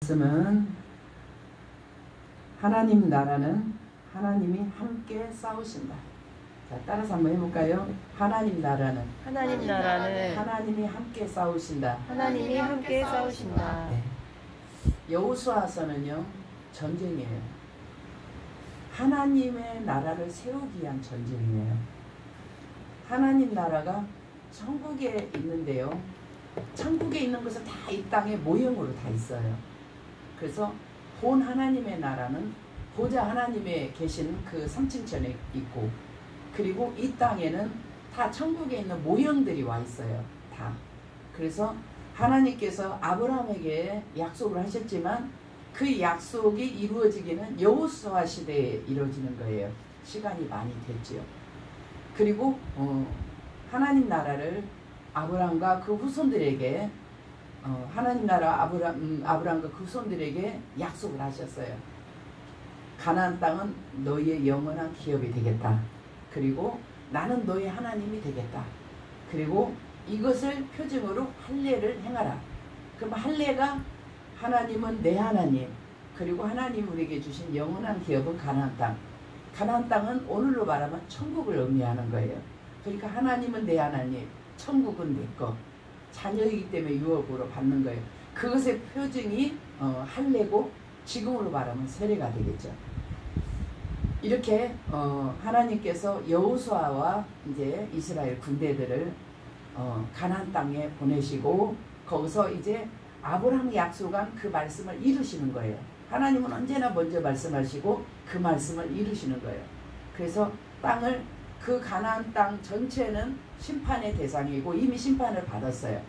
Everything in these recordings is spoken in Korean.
말씀은 하나님 나라는 하나님이 함께 싸우신다. 자, 따라서 한번 해볼까요? 하나님 나라는 하나님이 함께 싸우신다. 하나님이 함께 싸우신다. 네. 여호수아서는요 전쟁이에요. 하나님의 나라를 세우기 위한 전쟁이에요. 하나님 나라가 천국에 있는데요. 천국에 있는 것은 다 이 땅의 모형으로 다 있어요. 그래서 본 하나님의 나라는 보좌 하나님의 계신 그 삼층천에 있고, 그리고 이 땅에는 다 천국에 있는 모형들이 와 있어요. 다. 그래서 하나님께서 아브라함에게 약속을 하셨지만 그 약속이 이루어지기는 여호수아 시대에 이루어지는 거예요. 시간이 많이 됐지요. 그리고 하나님 나라를 아브라함과 그 후손들에게 하나님 나라 아브라함과 그 후손들에게 약속을 하셨어요. 가나안 땅은 너희의 영원한 기업이 되겠다. 그리고 나는 너희 하나님이 되겠다. 그리고 이것을 표징으로 할례를 행하라. 그럼 할례가 하나님은 내 하나님, 그리고 하나님 우리에게 주신 영원한 기업은 가나안 땅. 가나안 땅은 오늘로 말하면 천국을 의미하는 거예요. 그러니까 하나님은 내 하나님, 천국은 내 것. 자녀이기 때문에 유업으로 받는 거예요. 그것의 표징이 할례고, 지금으로 말하면 세례가 되겠죠. 이렇게 하나님께서 여호수아와 이제 이스라엘 군대들을 가나안 땅에 보내시고, 거기서 이제 아브라함이 약속한 그 말씀을 이루시는 거예요. 하나님은 언제나 먼저 말씀하시고 그 말씀을 이루시는 거예요. 그래서 땅을, 그 가나안 땅 전체는 심판의 대상이고 이미 심판을 받았어요.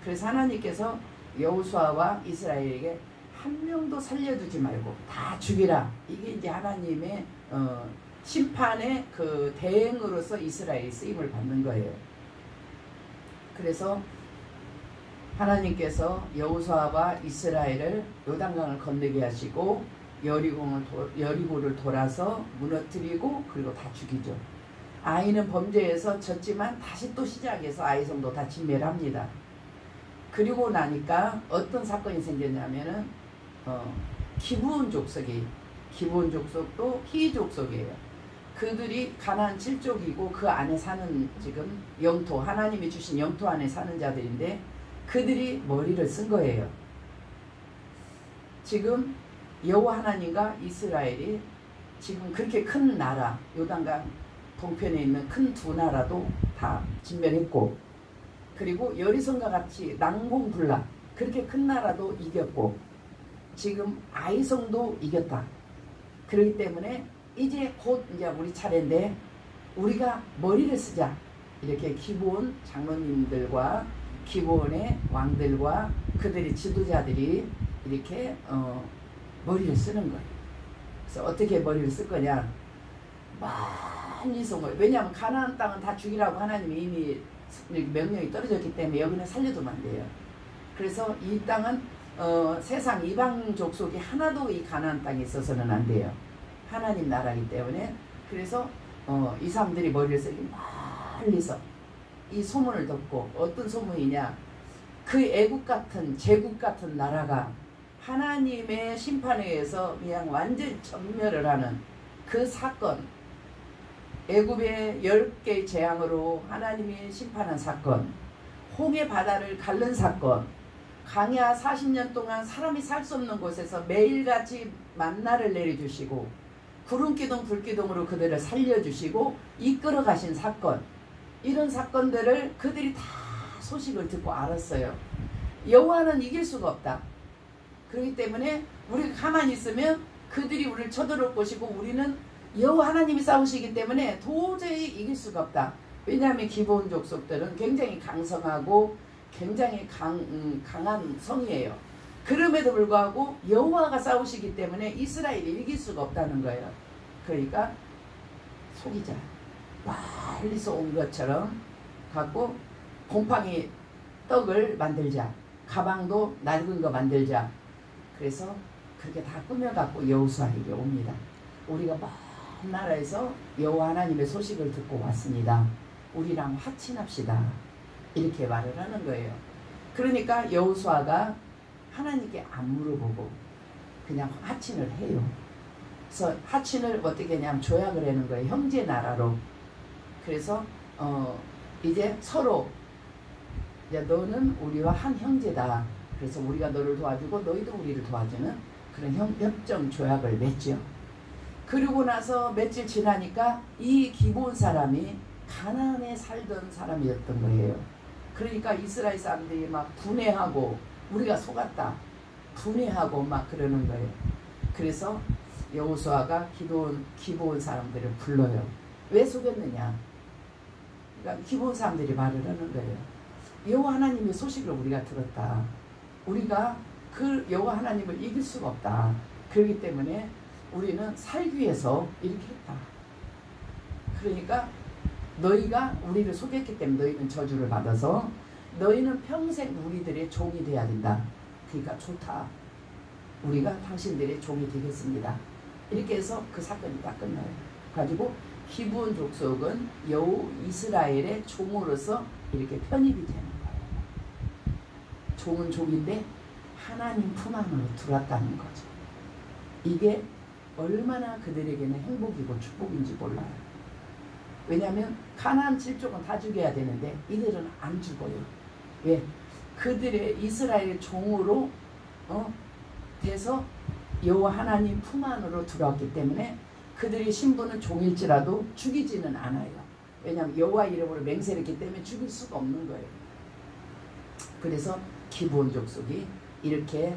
그래서 하나님께서 여호수아와 이스라엘에게 한 명도 살려두지 말고 다 죽이라. 이게 이제 하나님의 심판의 그 대행으로서 이스라엘이 쓰임을 받는 거예요. 그래서 하나님께서 여호수아와 이스라엘을 요단강을 건너게 하시고 여리고를 돌아서 무너뜨리고, 그리고 다 죽이죠. 아이는 범죄에서 졌지만 다시 또 시작해서 아이성도 다 진멸합니다. 그리고 나니까 어떤 사건이 생겼냐면은 기브온 족속도 히 족속이에요. 그들이 가나안 7족이고 그 안에 사는 지금 영토, 하나님이 주신 영토 안에 사는 자들인데 그들이 머리를 쓴 거예요. 지금 여호와 하나님과 이스라엘이 지금 그렇게 큰 나라, 요단강 동편에 있는 큰 두 나라도 다 진멸했고, 그리고 여리선과 같이 난공불락 그렇게 큰 나라도 이겼고, 지금 아이성도 이겼다. 그렇기 때문에 이제 곧 이제 우리 차례인데 우리가 머리를 쓰자. 이렇게 기브온 장로님들과 기브온의 왕들과 그들의 지도자들이 이렇게 머리를 쓰는 거예요. 그래서 어떻게 머리를 쓸 거냐? 멀리서 거예요. 왜냐하면 가나안 땅은 다 죽이라고 하나님이 이미 명령이 떨어졌기 때문에 여기는 살려두면 안 돼요. 그래서 이 땅은 세상 이방 족속이 하나도 이 가나안 땅에 있어서는 안 돼요. 하나님 나라이기 때문에. 그래서 이 사람들이 머리를 쓰기 멀리서 이 소문을 듣고, 어떤 소문이냐, 그 애국 같은 제국 같은 나라가 하나님의 심판에 의해서 그냥 완전 전멸을 하는 그 사건, 애굽의 10개의 재앙으로 하나님이 심판한 사건, 홍해 바다를 가른 사건, 광야 40년 동안 사람이 살 수 없는 곳에서 매일같이 만나를 내려주시고 구름기둥 불기둥으로 그들을 살려주시고 이끌어 가신 사건, 이런 사건들을 그들이 다 소식을 듣고 알았어요. 여호와는 이길 수가 없다. 그렇기 때문에 우리가 가만히 있으면 그들이 우리를 쳐들어올 것이고, 우리는 여호와 하나님이 싸우시기 때문에 도저히 이길 수가 없다. 왜냐하면 기브온 족속들은 굉장히 강성하고 굉장히 강한 성이에요. 그럼에도 불구하고 여호와가 싸우시기 때문에 이스라엘이 이길 수가 없다는 거예요. 그러니까 속이자. 멀리서 온 것처럼 갖고 곰팡이 떡을 만들자. 가방도 낡은 거 만들자. 그래서 그렇게 다 꾸며갖고 여호수아에게 옵니다. 우리가 먼 나라에서 여호와 하나님의 소식을 듣고 왔습니다. 우리랑 화친합시다. 이렇게 말을 하는 거예요. 그러니까 여호수아가 하나님께 안 물어보고 그냥 하친을 해요. 그래서 하친을 어떻게 하냐면 조약을 하는 거예요. 형제 나라로. 그래서 이제 서로 이제 너는 우리와 한 형제다. 그래서 우리가 너를 도와주고 너희도 우리를 도와주는 그런 협정 조약을 맺죠. 그러고 나서 며칠 지나니까 이 기브온 사람이 가나안에 살던 사람이었던 거예요. 그러니까 이스라엘 사람들이 막 분해하고 우리가 속았다. 분해하고 막 그러는 거예요. 그래서 여호수아가 기브온 사람들을 불러요. 왜 속였느냐? 그러니까 기브온 사람들이 말을 하는 거예요. 여호와 하나님의 소식을 우리가 들었다. 우리가 그 여호와 하나님을 이길 수가 없다. 그렇기 때문에 우리는 살기 위해서 이렇게 했다. 그러니까 너희가 우리를 속였기 때문에 너희는 저주를 받아서 너희는 평생 우리들의 종이 돼야 된다. 그러니까 좋다. 우리가 당신들의 종이 되겠습니다. 이렇게 해서 그 사건이 다 끝나요. 가지고 기브온 족속은 이스라엘의 종으로서 이렇게 편입이 되는 거예요. 종은 종인데 하나님 품 안으로 들어왔다는 거죠. 이게 얼마나 그들에게는 행복이고 축복인지 몰라요. 왜냐하면 가나안 7족은 다 죽여야 되는데 이들은 안 죽어요. 왜? 그들의 이스라엘 종으로 돼서 여호와 하나님 품 안으로 들어왔기 때문에 그들의 신분은 종일지라도 죽이지는 않아요. 왜냐하면 여호와 이름으로 맹세했기 때문에 죽일 수가 없는 거예요. 그래서 기브온 족속이 이렇게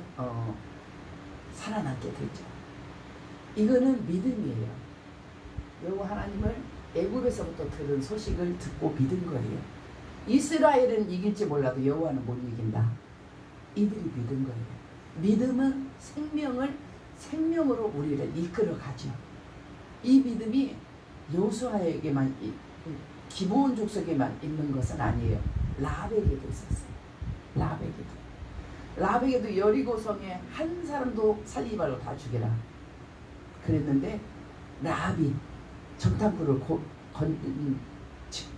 살아남게 되죠. 이거는 믿음이에요. 여호와 하나님을 애굽에서부터 들은 소식을 듣고 믿은 거예요. 이스라엘은 이길지 몰라도 여호와는 못 이긴다. 이들이 믿은 거예요. 믿음은 생명으로 우리를 이끌어 가죠. 이 믿음이 여호수아에게만 기브온 족속에만 있는 것은 아니에요. 라합에게도 있었어요. 라합에게도 여리고성에 한 사람도 살리지 말고 다 죽여라. 그랬는데 라합이 정탐꾼을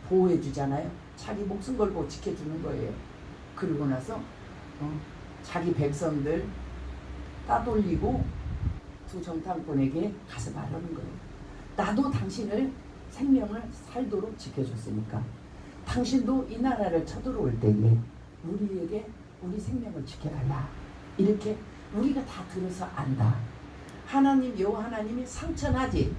보호해 주잖아요. 자기 목숨 걸고 지켜주는 거예요. 그러고 나서 자기 백성들 따돌리고 두 정탐꾼에게 가서 말하는 거예요. 나도 당신을 생명을 살도록 지켜줬으니까 당신도 이 나라를 쳐들어올 때에 우리에게 우리 생명을 지켜달라. 이렇게 우리가 다 들어서 안다. 하나님 여호와 하나님이 상천하지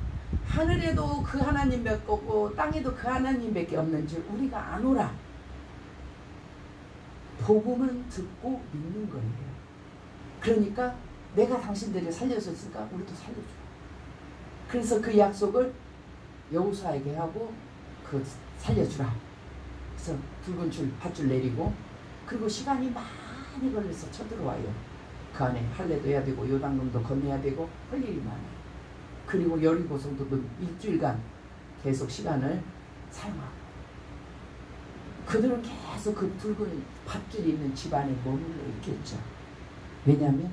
하늘에도 그 하나님 몇 거고 땅에도 그 하나님밖에 없는 줄 우리가 아노라. 복음은 듣고 믿는 거예요. 그러니까 내가 당신들을 살려줬으니까 우리도 살려줘. 그래서 그 약속을 여호수아에게 하고 그 살려주라. 그래서 붉은 밧줄 내리고 그리고 시간이 많이 걸려서 쳐들어와요. 그 안에 할례도 해야 되고 요단강도 건너야 되고 할 일이 많아요. 그리고 여리고성도 일주일간 계속 시간을 사용하고 그들은 계속 그 붉은 밧줄이 있는 집안에 머물러 있겠죠. 왜냐하면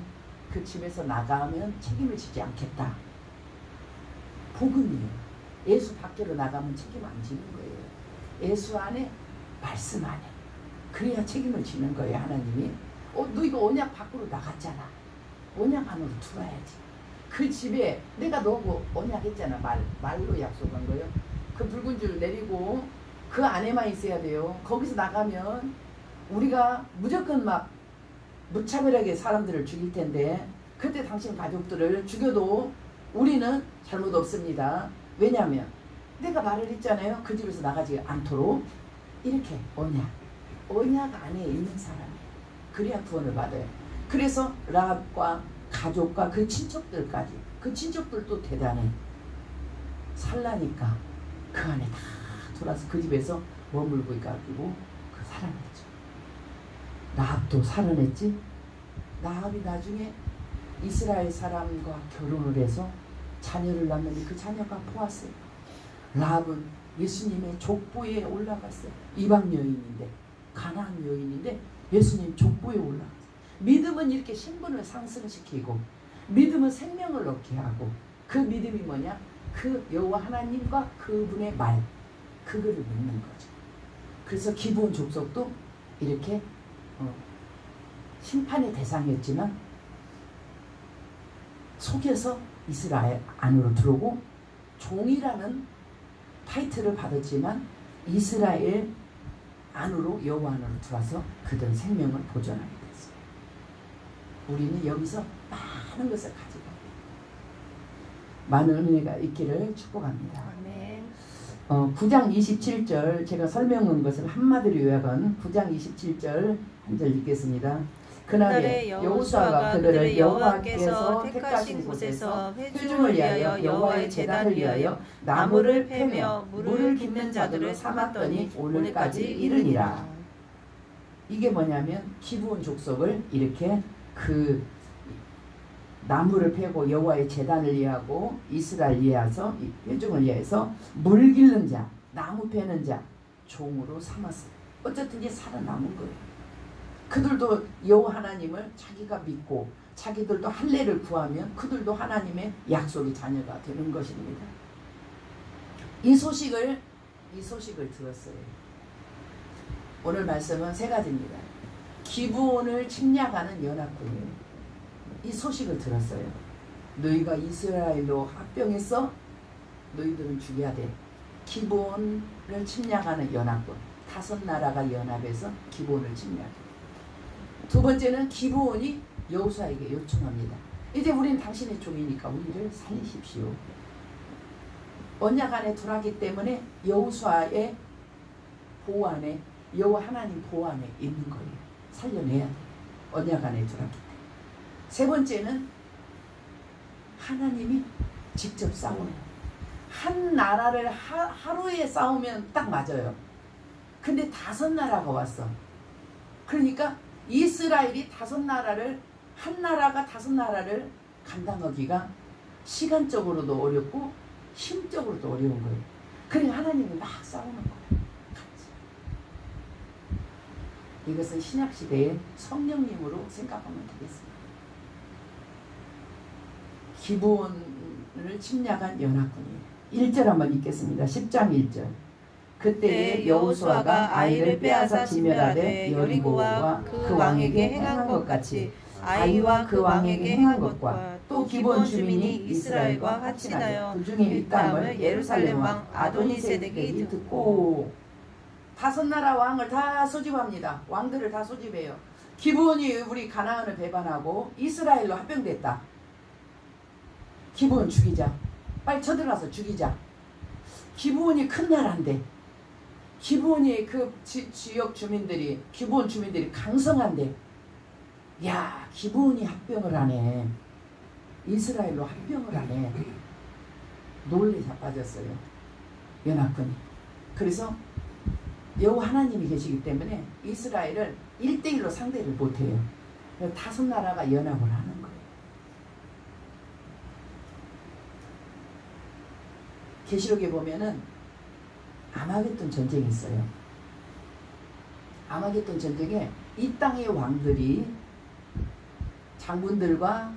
그 집에서 나가면 책임을 지지 않겠다. 복음이에요. 예수 밖으로 나가면 책임 안 지는 거예요. 예수 안에 말씀 안에 그래야 책임을 지는 거예요. 하나님이 너 이거 언약 밖으로 나갔잖아. 언약 안으로 들어야지. 그 집에 내가 너하고 언약했잖아. 말로 약속한 거예요. 그 붉은 줄 내리고 그 안에만 있어야 돼요. 거기서 나가면 우리가 무조건 막 무차별하게 사람들을 죽일 텐데 그때 당신 가족들을 죽여도 우리는 잘못 없습니다. 왜냐하면 내가 말을 했잖아요. 그 집에서 나가지 않도록 이렇게 언약 안에 있는 사람이에요. 그래야 구원을 받아요. 그래서 라합과 가족과 그 친척들까지 그 친척들도 대단해. 살라니까 그 안에 다 돌아서 그 집에서 머물고 있가지고 그 살아냈죠. 라합도 살아냈지. 라합이 나중에 이스라엘 사람과 결혼을 해서 자녀를 낳는데 그 자녀가 보았어요. 라합은 예수님의 족보에 올라갔어요. 이방 여인인데 가나안 여인인데 예수님 족보에 올라갔어요. 믿음은 이렇게 신분을 상승시키고 믿음은 생명을 얻게 하고 그 믿음이 뭐냐? 그 여호와 하나님과 그분의 말 그거를 믿는 거죠. 그래서 기브온 족속도 이렇게 심판의 대상이었지만 속여서 이스라엘 안으로 들어오고 종이라는 타이틀을 받았지만 이스라엘 안으로 여호와 안으로 들어와서 그들은 생명을 보존하게 됐어요. 우리는 여기서 많은 것을 가지고 많은 은혜가 있기를 축복합니다. 아멘. 9장 27절 제가 설명한 것을 한마디로 요약한 9장 27절 한 절 읽겠습니다. 그날에 여호수아가 그들을 여호와께서 택하신 곳에서 회중을 위하여 여호와의 제단을 위하여 나무를 패며 물을 깃는 자들을 삼았더니 오늘까지 이르니라. 이게 뭐냐면 기브온 족속을 이렇게 그 나무를 패고 여호와의 제단을 위하고 이스라엘 위하여서 회중을 위하여서 물 깃는 자, 나무 패는 자 종으로 삼았어요. 어쨌든 이제 살아남은 거예요. 그들도 여호와 하나님을 자기가 믿고 자기들도 할례를 구하면 그들도 하나님의 약속의 자녀가 되는 것입니다. 이 소식을 들었어요. 오늘 말씀은 세 가지입니다. 기브온을 침략하는 연합군이에요. 이 소식을 들었어요. 너희가 이스라엘로 합병해서 너희들은 죽여야 돼. 기브온을 침략하는 연합군. 5나라가 연합해서 기브온을 침략해. 두 번째는 기브온이 여호수아에게 요청합니다. 이제 우리는 당신의 종이니까 우리를 살리십시오. 언약 안에 들어가기 때문에 여호수아의 보호 안에 여호와 하나님 보호 안에 있는 거예요. 살려내야 돼. 언약 안에 들어가기 때문에. 세 번째는 하나님이 직접 싸우는 한 나라를 하루에 싸우면 딱 맞아요. 근데 5나라가 왔어. 그러니까 이스라엘이 5나라를 한 나라가 5나라를 감당하기가 시간적으로도 어렵고 힘적으로도 어려운 거예요. 그러니까 하나님이 막 싸우는 거예요. 같이. 이것은 신약시대의 성령님으로 생각하면 되겠습니다. 기브온을 침략한 연합군이에요. 1절 한번 읽겠습니다. 10장 1절. 그때 여호수아가 아이를 빼앗아 진멸하되 여리고와 그 왕에게 행한 것 같이 아이와 그 왕에게 행한 것과 또 기브온 주민이 이스라엘과 합친하여 그 중에 이 땅을 예루살렘 왕 아도니세덱이 듣고 5나라 왕을 다 소집합니다. 왕들을 다 소집해요. 기브온이 우리 가나안을 배반하고 이스라엘로 합병됐다. 기브온 죽이자. 빨리 쳐들어가서 죽이자. 기브온이 큰 나라인데 기브온이 그 지역 주민들이 기브온 주민들이 강성한데 야 기브온이 합병을 하네. 이스라엘로 합병을 하네. 놀래 자빠졌어요. 연합군이. 그래서 여호와 하나님이 계시기 때문에 이스라엘을 1대1로 상대를 못해요. 5나라가 연합을 하는 거예요. 계시록에 보면은 아마겟돈 전쟁이 있어요. 아마겟돈 전쟁에 이 땅의 왕들이 장군들과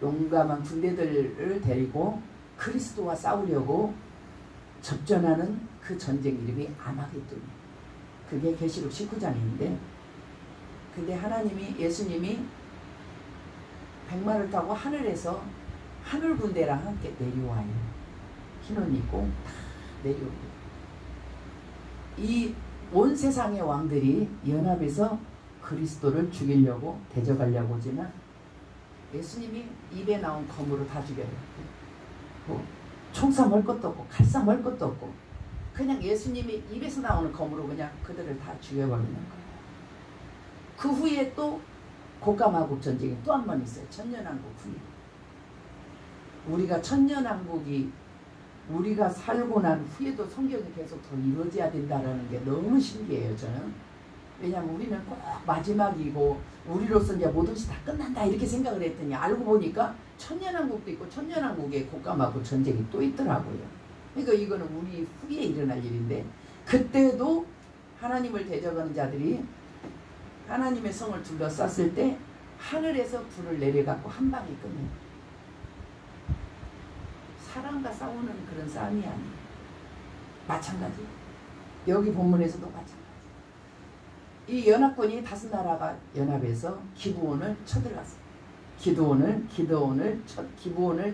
용감한 군대들을 데리고 그리스도와 싸우려고 접전하는 그 전쟁 이름이 아마겟돈이에요. 그게 계시록 19장인데 근데 하나님이 예수님이 백마를 타고 하늘에서 하늘 군대랑 함께 내려와요. 흰 옷 입고 다 내려옵니다. 이 온 세상의 왕들이 연합해서 그리스도를 죽이려고 대적하려고 오지만 예수님이 입에 나온 검으로 다 죽여요. 총사 멀 것도 없고 칼사 멀 것도 없고 그냥 예수님이 입에서 나오는 검으로 그냥 그들을 다 죽여버리는 거예요. 그 후에 또 고가마국 전쟁이 또 한 번 있어요. 천년왕국 후에. 우리가 천년왕국이 우리가 살고 난 후에도 성경이 계속 더 이루어져야 된다는 게 너무 신기해요. 저는. 왜냐하면 우리는 꼭 마지막이고 우리로서 이제 모든 것이 다 끝난다 이렇게 생각을 했더니 알고 보니까 천년왕국도 있고 천년왕국에 고가마국 전쟁이 또 있더라고요. 그러니까 이거는 우리 후에 일어날 일인데 그때도 하나님을 대적하는 자들이 하나님의 성을 둘러쌌을 때 하늘에서 불을 내려갖고 한 방에 끝내요. 사람과 싸우는 그런 싸움이 아니에요. 마찬가지. 여기 본문에서도 마찬가지. 이 연합군이 5나라가 연합해서 기브온을 쳐들어갔어요. 기브온을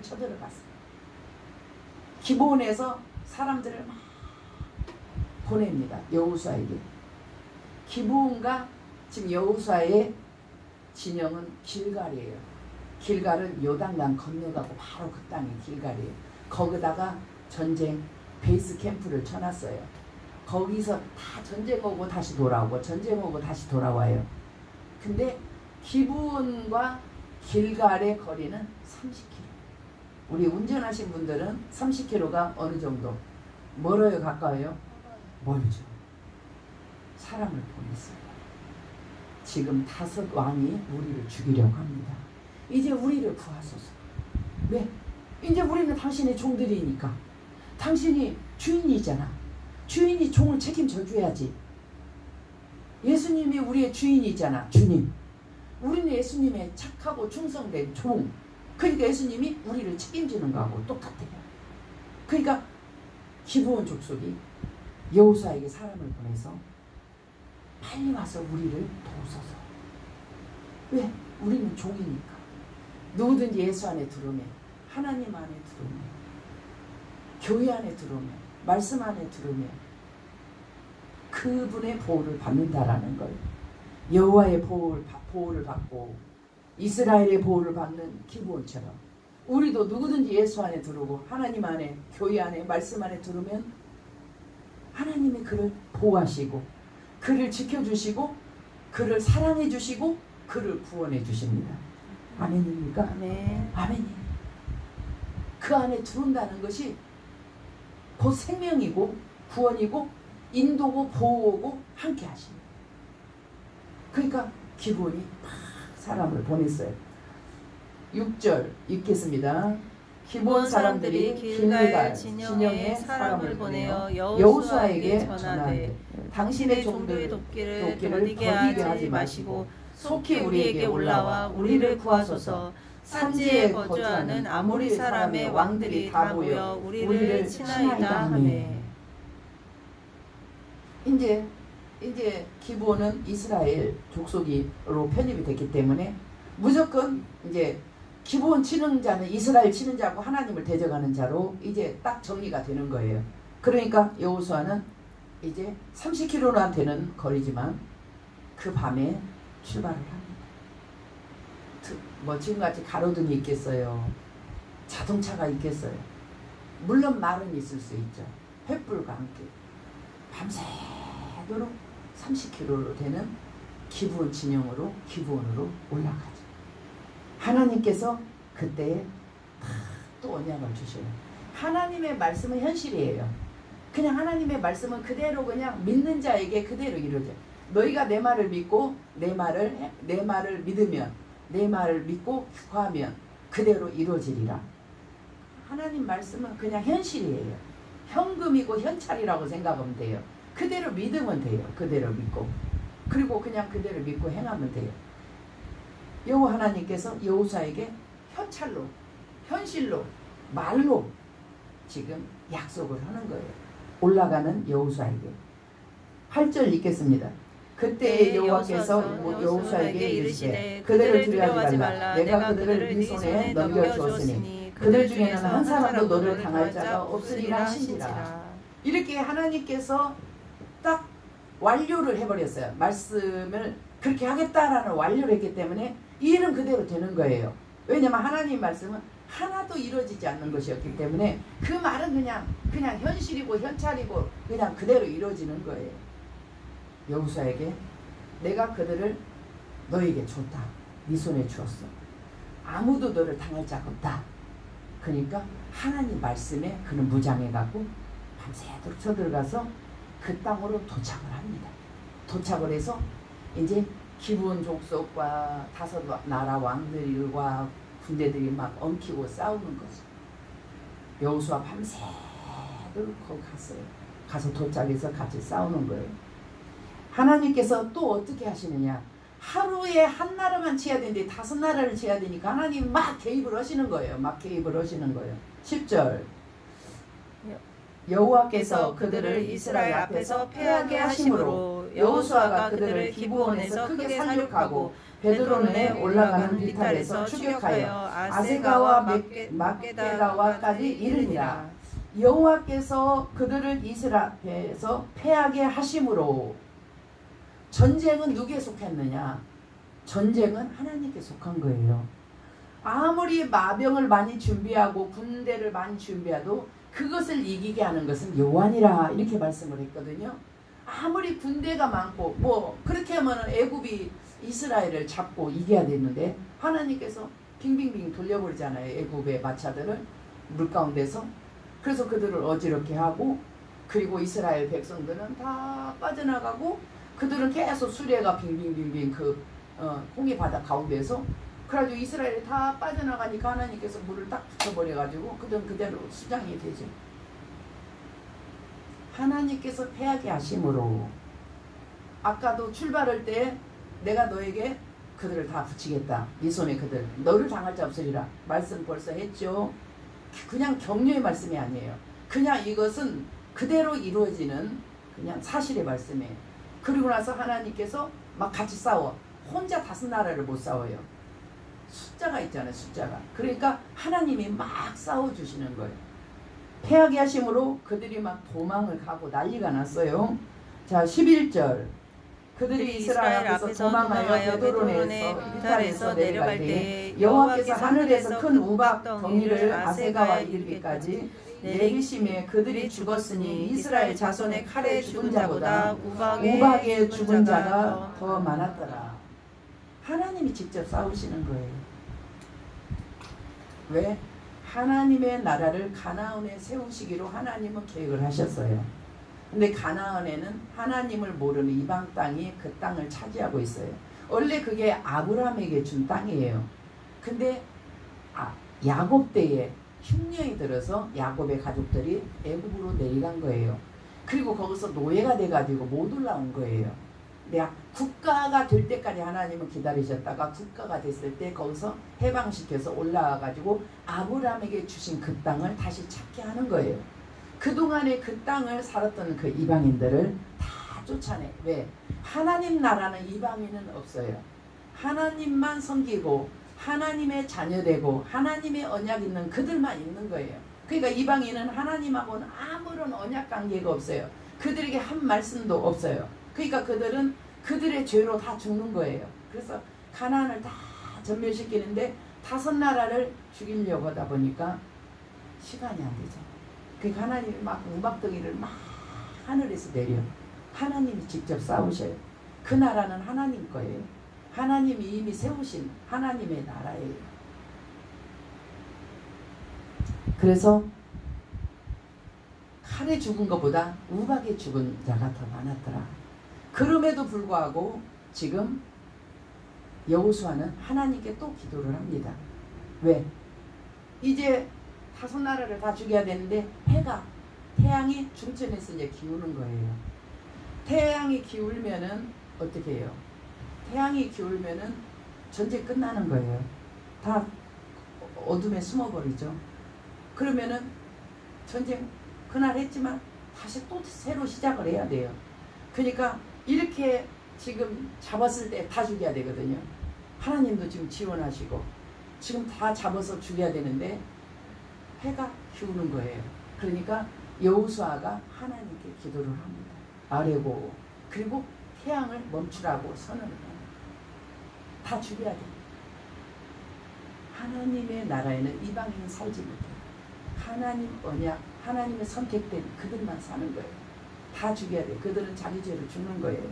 쳐들어갔어요. 기브온에서 사람들을 막 보냅니다. 여호수아에게. 기브온과 지금 여호수아의 진영은 길갈이에요. 길갈은 요단강 건너가고 바로 그 땅이 길갈이에요. 거기다가 전쟁 베이스 캠프를 쳐놨어요. 거기서 다 전쟁 오고 다시 돌아오고 전쟁 오고 다시 돌아와요. 근데 기브온과 길갈의 거리는 30km. 우리 운전하신 분들은 30km가 어느 정도? 멀어요? 가까워요? 멀죠. 사람을 보냈어요. 지금 5 왕이 우리를 죽이려고 합니다. 이제 우리를 구하소서. 왜? 이제 우리는 당신의 종들이니까. 당신이 주인이잖아. 주인이 종을 책임져 줘야지. 예수님이 우리의 주인이잖아. 주님. 우리는 예수님의 착하고 충성된 종. 그러니까 예수님이 우리를 책임지는 거하고 똑같아요. 그러니까 기브온 족속이 여호수아에게 사람을 보내서 빨리 와서 우리를 도우소서. 왜? 우리는 종이니까. 누구든지 예수 안에 들어오면, 하나님 안에 들어오면, 교회 안에 들어오면, 말씀 안에 들어오면 그분의 보호를 받는다라는 거예요. 여호와의 보호를 받고 이스라엘의 보호를 받는 기브온처럼 우리도 누구든지 예수 안에 들어오고 하나님 안에, 교회 안에, 말씀 안에 들어오면 하나님이 그를 보호하시고 그를 지켜주시고 그를 사랑해 주시고 그를 구원해 주십니다. 아멘입니까? 아멘. 아멘이에요. 그 안에 들어온다는 것이 곧 생명이고 구원이고 인도고 보호고 함께 하십니다. 그러니까 기브온이 막 사람을 보냈어요. 6절 읽겠습니다. 기브온 사람들이 길갈 진영에 사람을 보내어 여호수아에게 전하되 당신의 종들의 돕기를 더디게 하지 마시고 속히 우리에게 올라와 우리를 구하소서. 산지에 거주하는 아모리 사람의 왕들이 다 모여 우리를 치나이다 하매. 이제 기브온은 이스라엘 족속으로 편입이 됐기 때문에 무조건 이제 기브온 치는 자는 이스라엘 치는 자고 하나님을 대적하는 자로 이제 딱 정리가 되는 거예요. 그러니까 여호수아는 이제 30km나 되는 거리지만 그 밤에 출발을 합니다. 뭐 지금같이 가로등이 있겠어요? 자동차가 있겠어요? 물론 말은 있을 수 있죠. 횃불과 함께 밤새도록 30km로 되는 기브온 진영으로 기브온으로 올라가죠. 하나님께서 그때에 또 언약을 주셔요. 하나님의 말씀은 현실이에요. 그냥 하나님의 말씀은 그대로 그냥 믿는 자에게 그대로 이루어져요. 너희가 내 말을 믿고 내 말을 믿으면 내 말을 믿고 구하면 그대로 이루어지리라. 하나님 말씀은 그냥 현실이에요. 현금이고 현찰이라고 생각하면 돼요. 그대로 믿으면 돼요. 그대로 믿고. 그리고 그냥 그대로 믿고 행하면 돼요. 여호와 하나님께서 여호수아에게 현찰로, 현실로, 말로 지금 약속을 하는 거예요. 올라가는 여호수아에게. 8절 읽겠습니다. 그때 여호와께서 여호수아에게 이르시되 그들을 두려워하지 말라. 내가 그들을 네 손에 넘겨주었으니 그들 중에는 한 사람도 너를 당할 자가 없으리라 하시니라. 이렇게 하나님께서 딱 완료를 해버렸어요. 말씀을 그렇게 하겠다라는 완료를 했기 때문에 이 일은 그대로 되는 거예요. 왜냐하면 하나님 말씀은 하나도 이루어지지 않는 것이었기 때문에 그 말은 그냥 현실이고 현찰이고 그냥 그대로 이루어지는 거예요. 여호수아에게 내가 그들을 너에게 줬다. 네 손에 주었어. 아무도 너를 당할 자가 없다. 그러니까 하나님 말씀에 그는 무장해갖고 밤새도록 쳐들어가서 그 땅으로 도착을 합니다. 도착을 해서 이제 기브온 족속과 5나라 왕들과 군대들이 막 엉키고 싸우는 거죠. 여호수아 밤새도록 거기 갔어요. 가서 도착해서 같이 싸우는 거예요. 하나님께서 또 어떻게 하시느냐. 하루에 한 나라만 치야 되는데 5나라를 치야 되니까 하나님 막 개입을 하시는 거예요. 막 개입을 하시는 거예요. 10절 여호와께서 그들을 이스라엘 앞에서 패하게 하심으로 여호수아가 그들을 기브온에서 크게 살육하고 베드로는에 올라가는 비탈에서 추격하여 아세가와 막게다와까지 이르니라. 여호와께서 그들을 이스라엘 앞에서 패하게 하심으로. 전쟁은 누구에 속했느냐? 전쟁은 하나님께 속한 거예요. 아무리 마병을 많이 준비하고 군대를 많이 준비해도 그것을 이기게 하는 것은 여호와니라, 이렇게 말씀을 했거든요. 아무리 군대가 많고 뭐 그렇게 하면 애굽이 이스라엘을 잡고 이겨야 되는데 하나님께서 빙빙빙 돌려버리잖아요. 애굽의 마차들을 물 가운데서. 그래서 그들을 어지럽게 하고, 그리고 이스라엘 백성들은 다 빠져나가고, 그들은 계속 수레가 빙빙빙빙 홍해 바다 가운데서, 그래가지고 이스라엘이 다 빠져나가니까 하나님께서 물을 딱 붙여버려가지고 그들은 그대로 수장이 되죠. 하나님께서 패하게 하심으로. 아까도 출발할 때 내가 너에게 그들을 다 붙이겠다. 네 손에 그들, 너를 당할 자 없으리라. 말씀 벌써 했죠. 그냥 격려의 말씀이 아니에요. 그냥 이것은 그대로 이루어지는 그냥 사실의 말씀이에요. 그리고 나서 하나님께서 막 같이 싸워. 혼자 다섯 나라를 못 싸워요. 숫자가 있잖아요. 숫자가. 그러니까 하나님이 막 싸워주시는 거예요. 패하게 하심으로 그들이 막 도망을 가고 난리가 났어요. 자, 11절. 그들이 이스라엘 앞에서 도망하여 베드로네에서 비탈에서 내려갈 때 여호와께서 하늘에서 큰 우박 덩이를 아세가와 이르기까지 내리심에 그들이 죽었으니 이스라엘 자손의 칼에 죽은 자보다 우박에 죽은 자가 더 많았더라. 하나님이 직접 싸우시는 거예요. 왜? 하나님의 나라를 가나안에 세우시기로 하나님은 계획을 하셨어요. 근데 가나안에는 하나님을 모르는 이방 땅이 그 땅을 차지하고 있어요. 원래 그게 아브라함에게 준 땅이에요. 근데 야곱 때에 흉년이 들어서 야곱의 가족들이 애굽으로 내려간 거예요. 그리고 거기서 노예가 돼가지고 못 올라온 거예요. 내가 국가가 될 때까지 하나님은 기다리셨다가 국가가 됐을 때 거기서 해방시켜서 올라와가지고 아브라함에게 주신 그 땅을 다시 찾게 하는 거예요. 그동안에 그 땅을 살았던 그 이방인들을 다 쫓아내. 왜? 하나님 나라는 이방인은 없어요. 하나님만 섬기고 하나님의 자녀되고 하나님의 언약 있는 그들만 있는 거예요. 그러니까 이방인은 하나님하고는 아무런 언약 관계가 없어요. 그들에게 한 말씀도 없어요. 그러니까 그들은 그들의 죄로 다 죽는 거예요. 그래서 가나안을 다 전멸시키는데 다섯 나라를 죽이려고 하다 보니까 시간이 안 되죠. 그러니까 하나님이 막 우박덩이를 막 하늘에서 내려. 하나님이 직접 싸우셔요. 그 나라는 하나님 거예요. 하나님이 이미 세우신 하나님의 나라예요. 그래서 칼에 죽은 것보다 우박에 죽은 자가 더 많았더라. 그럼에도 불구하고 지금 여호수아는 하나님께 또 기도를 합니다. 왜? 이제 다섯 나라를 다 죽여야 되는데 태양이 중천에서 이제 기우는 거예요. 태양이 기울면은 어떻게 해요? 태양이 기울면은 전쟁 끝나는 거예요. 다 어둠에 숨어버리죠. 그러면은 전쟁 그날 했지만 다시 또 새로 시작을 해야 돼요. 그러니까 이렇게 지금 잡았을 때 다 죽여야 되거든요. 하나님도 지금 지원하시고 지금 다 잡아서 죽여야 되는데 해가 기우는 거예요. 그러니까 여호수아가 하나님께 기도를 합니다. 아뢰고 그리고 태양을 멈추라고 선언을 합니다. 다 죽여야 돼. 하나님의 나라에는 이방인은 살지 못해요. 하나님 언약, 하나님의 선택된 그들만 사는 거예요. 다 죽여야 돼. 그들은 자기 죄로 죽는 거예요.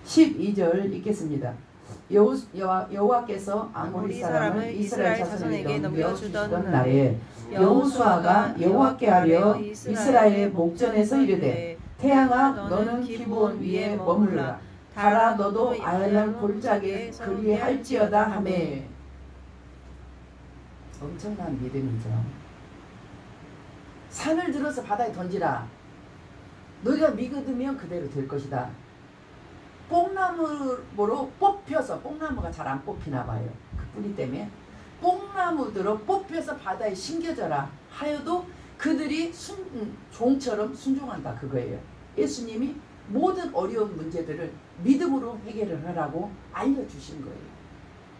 12절 읽겠습니다. 여호와께서 아모리 사람을 이스라엘 자손에게 넘겨주던 날에 여호수아가 여호와께 하려 이스라엘의 목전에서 이르되 태양아 너는 기브온 위에 머물라. 달아 너도 아얄란 골짜기에 그리할지어다 하매. 엄청난 믿음이죠. 산을 들어서 바다에 던지라. 너희가 믿으면 그대로 될 것이다. 뽕나무로 뽑혀서, 뽕나무가 잘 안 뽑히나 봐요. 그 뿌리 때문에 뽕나무들로 뽑혀서 바다에 심겨져라 하여도 그들이 종처럼 순종한다 그거예요. 예수님이 모든 어려운 문제들을 믿음으로 해결을 하라고 알려주신 거예요.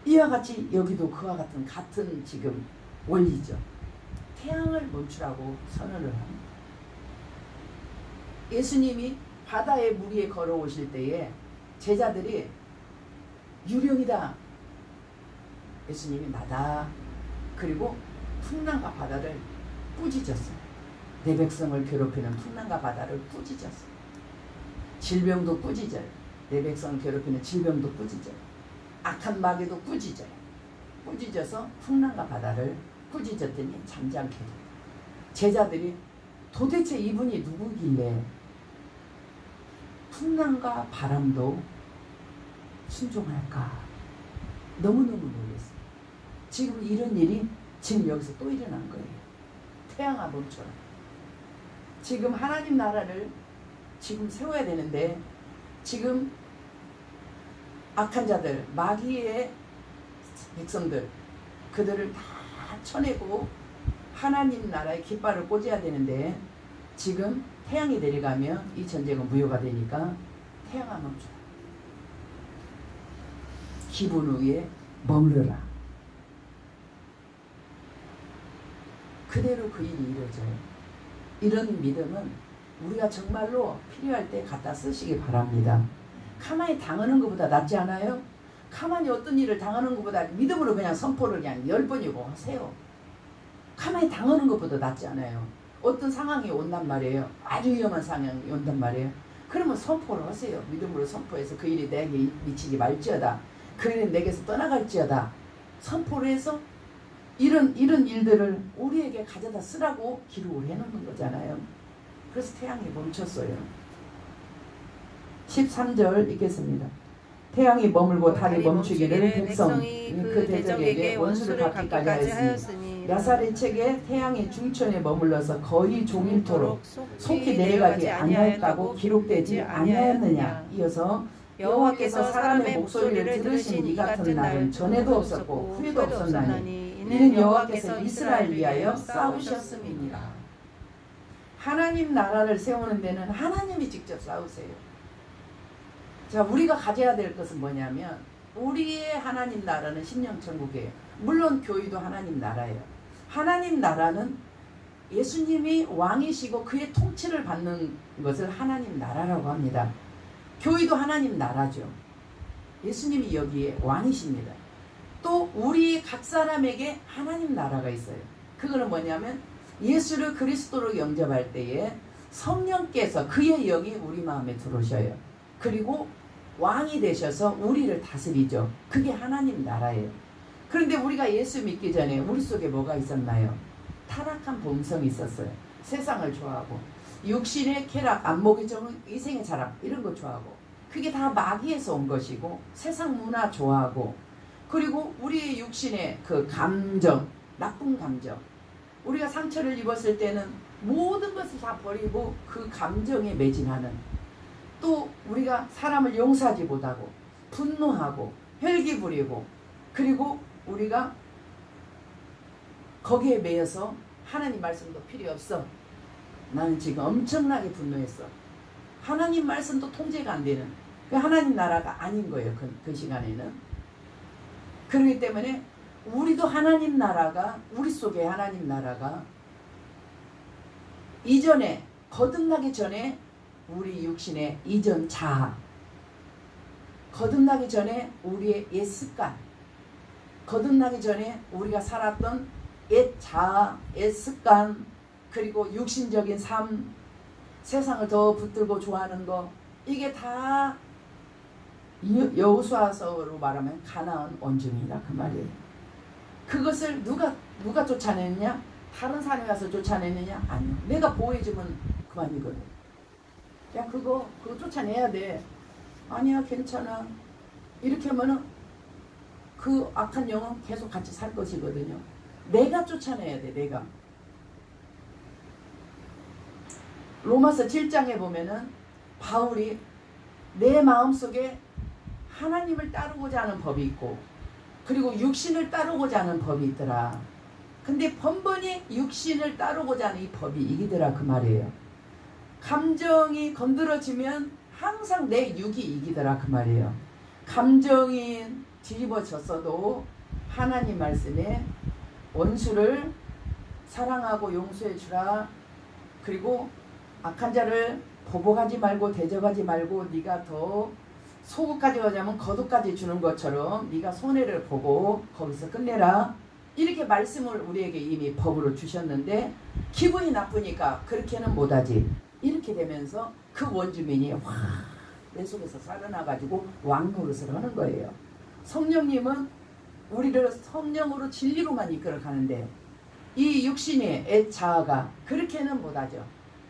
이와 같이 여기도 그와 같은 지금 원리죠. 태양을 멈추라고 선언을 합니다. 예수님이 바다의 물 위에 걸어오실 때에 제자들이 유령이다. 예수님이 나다. 그리고 풍랑과 바다를 꾸짖었어요. 내 백성을 괴롭히는 풍랑과 바다를 꾸짖었어요. 질병도 꾸짖어요. 내 백성을 괴롭히는 질병도 꾸짖어요. 악한 마귀도 꾸짖어요. 꾸짖어서 풍랑과 바다를 꾸짖었더니 잠잠케 된다. 제자들이 도대체 이분이 누구길래 풍랑과 바람도 순종할까? 너무너무 놀랐어요. 지금 이런 일이 지금 여기서 또 일어난 거예요. 태양아 멈춰라. 지금 하나님 나라를 지금 세워야 되는데 지금 악한 자들, 마귀의 백성들, 그들을 다 쳐내고 하나님 나라의 깃발을 꽂아야 되는데 지금 태양이 내려가면 이 전쟁은 무효가 되니까 태양아 멈춰라. 기분 위에 머무르라. 그대로 그 일이 이루어져요. 이런 믿음은 우리가 정말로 필요할 때 갖다 쓰시기 바랍니다. 가만히 당하는 것보다 낫지 않아요? 가만히 어떤 일을 당하는 것보다 믿음으로 그냥 선포를 그냥 10번이고 하세요. 가만히 당하는 것보다 낫지 않아요? 어떤 상황이 온단 말이에요. 아주 위험한 상황이 온단 말이에요. 그러면 선포를 하세요. 믿음으로 선포해서 그 일이 내게 미치지 말지어다. 그 일은 내게서 떠나갈지어다. 선포를 해서 이런 일들을 우리에게 가져다 쓰라고 기록을 해놓는 거잖아요. 그래서 태양이 멈췄어요. 13절 읽겠습니다. 태양이 머물고 달이 멈추기를 백성이 그 대적에게 원수를 갚기까지 하였으니 야사렛책에 태양이 중천에 머물러서 거의 종일토록 속히 내려가지 아니하였다고 기록되지 아니하였느냐. 이어서 여호와께서 사람의 목소리를 들으신 이 같은 날은 전에도 없었고 후에도 없었나니 이는 여호와께서 이스라엘 위하여 싸우셨음이니라. 하나님 나라를 세우는 데는 하나님이 직접 싸우세요. 자, 우리가 가져야 될 것은 뭐냐면 우리의 하나님 나라는 심령천국이에요. 물론 교회도 하나님 나라예요. 하나님 나라는 예수님이 왕이시고 그의 통치를 받는 것을 하나님 나라라고 합니다. 교회도 하나님 나라죠. 예수님이 여기에 왕이십니다. 또 우리 각 사람에게 하나님 나라가 있어요. 그거는 뭐냐면 예수를 그리스도로 영접할 때에 성령께서 그의 영이 우리 마음에 들어오셔요. 그리고 왕이 되셔서 우리를 다스리죠. 그게 하나님 나라예요. 그런데 우리가 예수 믿기 전에 우리 속에 뭐가 있었나요? 타락한 본성이 있었어요. 세상을 좋아하고 육신의 쾌락, 안목의 정은 이생의 자랑 이런 거 좋아하고 그게 다 마귀에서 온 것이고 세상 문화 좋아하고 그리고 우리의 육신의 그 감정, 나쁜 감정 우리가 상처를 입었을 때는 모든 것을 다 버리고 그 감정에 매진하는 또 우리가 사람을 용서하지 못하고 분노하고 혈기 부리고 그리고 우리가 거기에 매여서 하나님 말씀도 필요 없어. 나는 지금 엄청나게 분노했어. 하나님 말씀도 통제가 안 되는 그 하나님 나라가 아닌 거예요. 그 시간에는. 그렇기 때문에 우리도 하나님 나라가 우리 속에 하나님 나라가 이전에 거듭나기 전에 우리 육신의 이전 자아 거듭나기 전에 우리의 옛 습관 거듭나기 전에 우리가 살았던 옛 자아, 옛 습관 그리고 육신적인 삶 세상을 더 붙들고 좋아하는 거 이게 다 여호수아서로 말하면 가나안 원중이다 그 말이에요. 그것을 누가 쫓아내느냐? 다른 사람이 가서 쫓아내느냐? 아니요. 내가 보호해주면 그만이거든. 야 그거 쫓아내야 돼. 아니야 괜찮아. 이렇게 하면은 그 악한 영은 계속 같이 살 것이거든요. 내가 쫓아내야 돼. 내가. 로마서 7장에 보면은 바울이 내 마음속에 하나님을 따르고자 하는 법이 있고 그리고 육신을 따르고자 하는 법이 있더라. 근데 번번이 육신을 따르고자 하는 이 법이 이기더라 그 말이에요. 감정이 건드려지면 항상 내 육이 이기더라 그 말이에요. 감정이 뒤집어졌어도 하나님 말씀에 원수를 사랑하고 용서해 주라. 그리고 악한 자를 보복하지 말고 대적하지 말고 네가 더 소구까지 가자면 거두까지 주는 것처럼 네가 손해를 보고 거기서 끝내라. 이렇게 말씀을 우리에게 이미 법으로 주셨는데 기분이 나쁘니까 그렇게는 못하지. 이렇게 되면서 그 원주민이 확 내 속에서 살아나가지고 왕노릇을 하는 거예요. 성령님은 우리를 성령으로 진리로만 이끌어 가는데 이 육신의 애자아가 그렇게는 못하죠.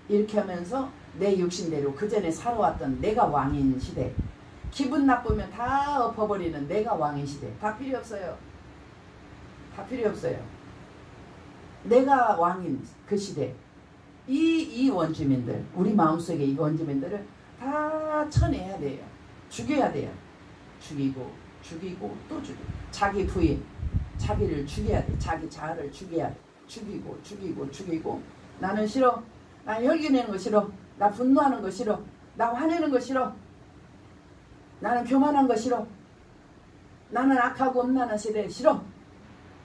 이렇게 하면서 내 육신대로 그 전에 살아왔던 내가 왕인 시대, 기분 나쁘면 다 엎어버리는 내가 왕인 시대, 다 필요 없어요. 다 필요 없어요. 내가 왕인 그 시대, 이 원주민들, 우리 마음속에 이 원주민들을 다 쳐내야 돼요. 죽여야 돼요. 죽이고 또 죽이고, 자기 부인 자기를 죽여야 돼. 자기 자아를 죽여야 돼. 죽이고 나는 싫어. 나 혈기내는 거 싫어. 나 분노하는 거 싫어. 나 화내는 거 싫어. 나는 교만한 거 싫어. 나는 악하고 음란한 시대 싫어.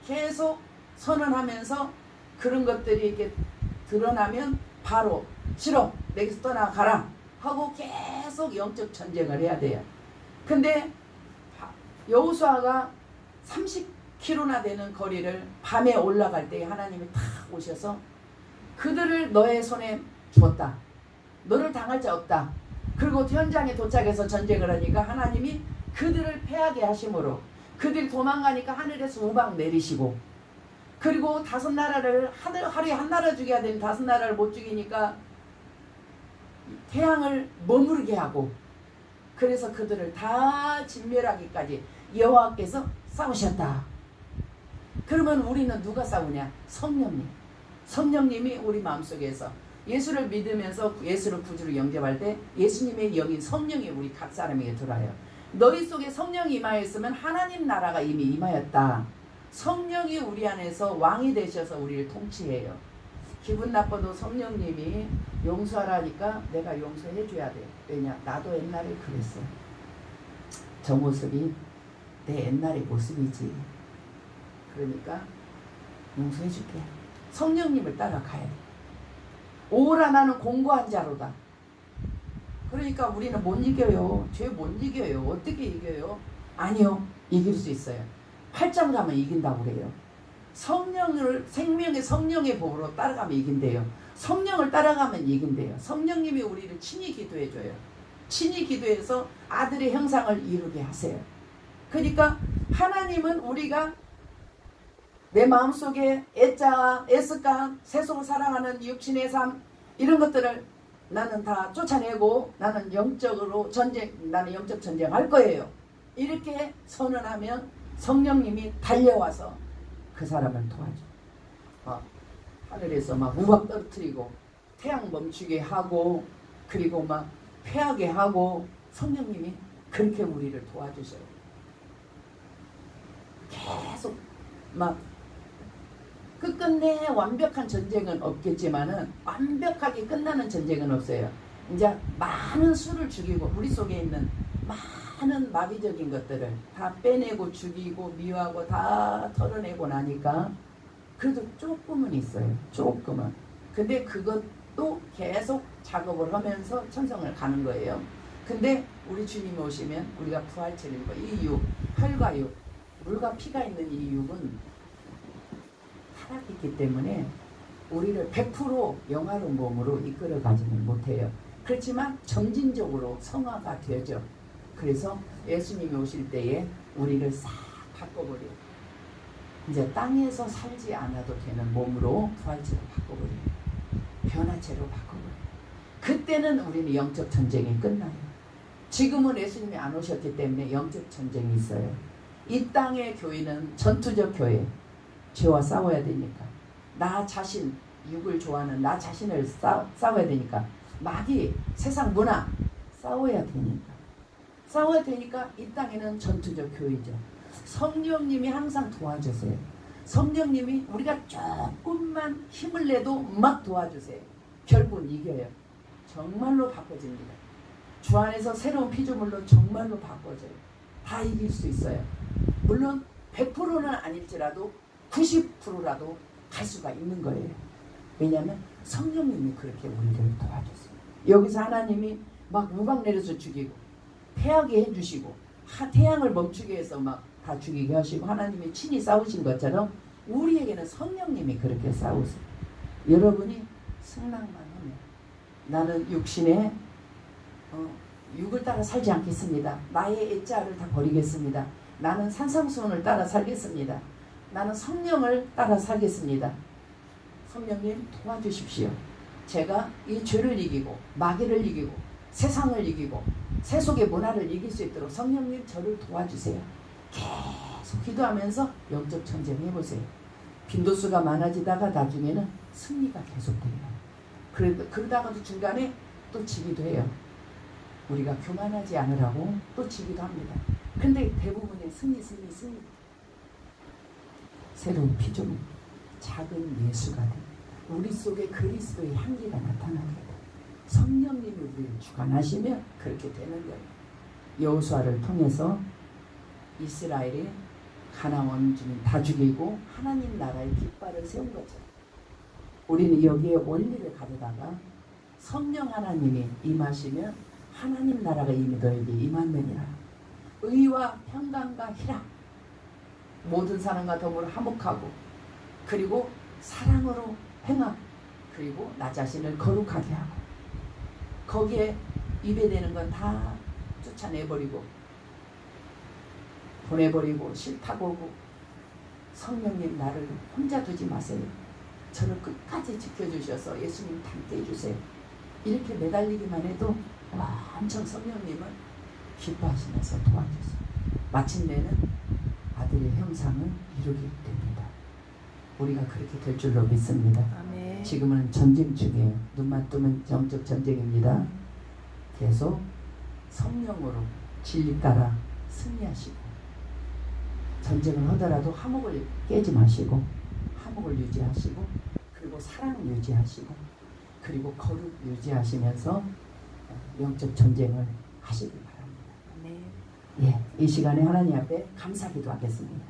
계속 선언하면서 그런 것들이 이렇게 드러나면 바로 싫어. 내게서 떠나가라 하고 계속 영적 전쟁을 해야 돼요. 근데 여호수아가 30km나 되는 거리를 밤에 올라갈 때 하나님이 탁 오셔서 그들을 너의 손에 주었다. 너를 당할 자 없다. 그리고 현장에 도착해서 전쟁을 하니까 하나님이 그들을 패하게 하심으로 그들이 도망가니까 하늘에서 우박 내리시고, 그리고 다섯 나라를 하루에 한 나라 죽여야 되는 다섯 나라를 못 죽이니까 태양을 머무르게 하고, 그래서 그들을 다 진멸하기까지 여호와께서 싸우셨다. 그러면 우리는 누가 싸우냐? 성령님. 성령님이 우리 마음속에서 예수를 믿으면서 예수를 구주로 영접할 때 예수님의 영인 성령이 우리 각 사람에게 들어와요. 너희 속에 성령이 임하였으면 하나님 나라가 이미 임하였다. 성령이 우리 안에서 왕이 되셔서 우리를 통치해요. 기분 나빠도 성령님이 용서하라니까 내가 용서해 줘야 돼. 왜냐? 나도 옛날에 그랬어. 저 모습이 내 옛날의 모습이지. 그러니까 용서해 줄게. 성령님을 따라가야 돼. 오라 나는 공고한 자로다. 그러니까 우리는 못 이겨요. 죄 못 이겨요. 어떻게 이겨요? 아니요. 이길 수 있어요. 8장 가면 이긴다고 그래요. 성령을 생명의 성령의 법으로 따라가면 이긴대요. 성령을 따라가면 이긴대요. 성령님이 우리를 친히 기도해 줘요. 친히 기도해서 아들의 형상을 이루게 하세요. 그러니까 하나님은 우리가 내 마음속에 애자, 애습관, 세속을 사랑하는 육신의 삶, 이런 것들을 나는 다 쫓아내고 나는 영적으로 나는 영적 전쟁할 거예요. 이렇게 선언하면 성령님이 달려와서 그 사람을 도와줘. 하늘에서 막 우박 떨어뜨리고 태양 멈추게 하고 그리고 막 패하게 하고 성령님이 그렇게 우리를 도와주셔요. 계속 막 끝끝내 완벽한 전쟁은 없겠지만은 완벽하게 끝나는 전쟁은 없어요. 이제 많은 수를 죽이고 우리 속에 있는 많은 마귀적인 것들을 다 빼내고 죽이고 미워하고 다 털어내고 나니까 그래도 조금은 있어요. 조금은. 근데 그것도 계속 작업을 하면서 천성을 가는 거예요. 근데 우리 주님이 오시면 우리가 부활체를 입어. 이 육, 혈과 육, 물과 피가 있는 이 육은 타락했기 때문에 우리를 100% 영화로운 몸으로 이끌어가지는 못해요. 그렇지만 점진적으로 성화가 되죠. 그래서 예수님이 오실 때에 우리를 싹 바꿔버려요. 이제 땅에서 살지 않아도 되는 몸으로 부활체로 바꿔버려요. 변화체로 바꿔버려요. 그때는 우리는 영적 전쟁이 끝나요. 지금은 예수님이 안 오셨기 때문에 영적 전쟁이 있어요. 이 땅의 교회는 전투적 교회. 죄와 싸워야 되니까. 나 자신, 육을 좋아하는 나 자신을 싸워야 되니까. 마귀, 세상 문화 싸워야 되니까. 싸워야 되니까 이 땅에는 전투적 교회죠. 성령님이 항상 도와주세요. 성령님이 우리가 조금만 힘을 내도 막 도와주세요. 결국은 이겨요. 정말로 바꿔집니다. 주 안에서 새로운 피조물로 정말로 바꿔져요. 다 이길 수 있어요. 물론 100%는 아닐지라도 90%라도 갈 수가 있는 거예요. 왜냐하면 성령님이 그렇게 우리를 도와줬어요. 여기서 하나님이 막 우박 내려서 죽이고 패하게 해주시고 태양을 멈추게 해서 막 다 죽이게 하시고 하나님이 친히 싸우신 것처럼 우리에게는 성령님이 그렇게 싸우세요. 여러분이 승낙만 하면 나는 육신에 육을 따라 살지 않겠습니다. 나의 애자를 다 버리겠습니다. 나는 산상수훈을 따라 살겠습니다. 나는 성령을 따라 살겠습니다. 성령님 도와주십시오. 제가 이 죄를 이기고 마귀를 이기고 세상을 이기고 세속의 문화를 이길 수 있도록 성령님 저를 도와주세요. 계속 기도하면서 영적 전쟁 해보세요. 빈도수가 많아지다가 나중에는 승리가 계속돼요. 그러다가도 중간에 또 지기도 해요. 우리가 교만하지 않으라고 또 지기도 합니다. 근데 대부분의 승리. 새로운 피조물, 작은 예수가 돼. 우리 속에 그리스도의 향기가 나타나게 돼. 성령님이 우리를 주관하시면 그렇게 되는 거예요. 여호수아를 통해서 이스라엘이 가나안 원주민 다 죽이고 하나님 나라의 깃발을 세운 거죠. 우리는 여기에 원리를 가져다가 성령 하나님이 임하시면 하나님 나라가 이미 너에게 임하느니라. 의와 평강과 희락, 모든 사람과 더불어 화목하고 그리고 사랑으로 행함, 그리고 나 자신을 거룩하게 하고 거기에 입에 대는 건 다 쫓아내버리고 보내버리고 싫다고 하고 성령님 나를 혼자 두지 마세요. 저를 끝까지 지켜주셔서 예수님 닮게 해주세요. 이렇게 매달리기만 해도 완전 성령님은 기뻐하시면서 도와주세요. 마침내는 아들의 형상을 이루게 됩니다. 우리가 그렇게 될 줄로 믿습니다. 아멘. 지금은 전쟁 중이에요. 눈만 뜨면 영적 전쟁입니다. 계속 성령으로 진리 따라 승리하시고 전쟁을 하더라도 화목을 깨지 마시고 화목을 유지하시고 그리고 사랑을 유지하시고 그리고 거룩 유지하시면서 영적 전쟁을 하시길 바랍니다. 아멘. 예, 이 시간에 하나님 앞에 감사 기도하겠습니다.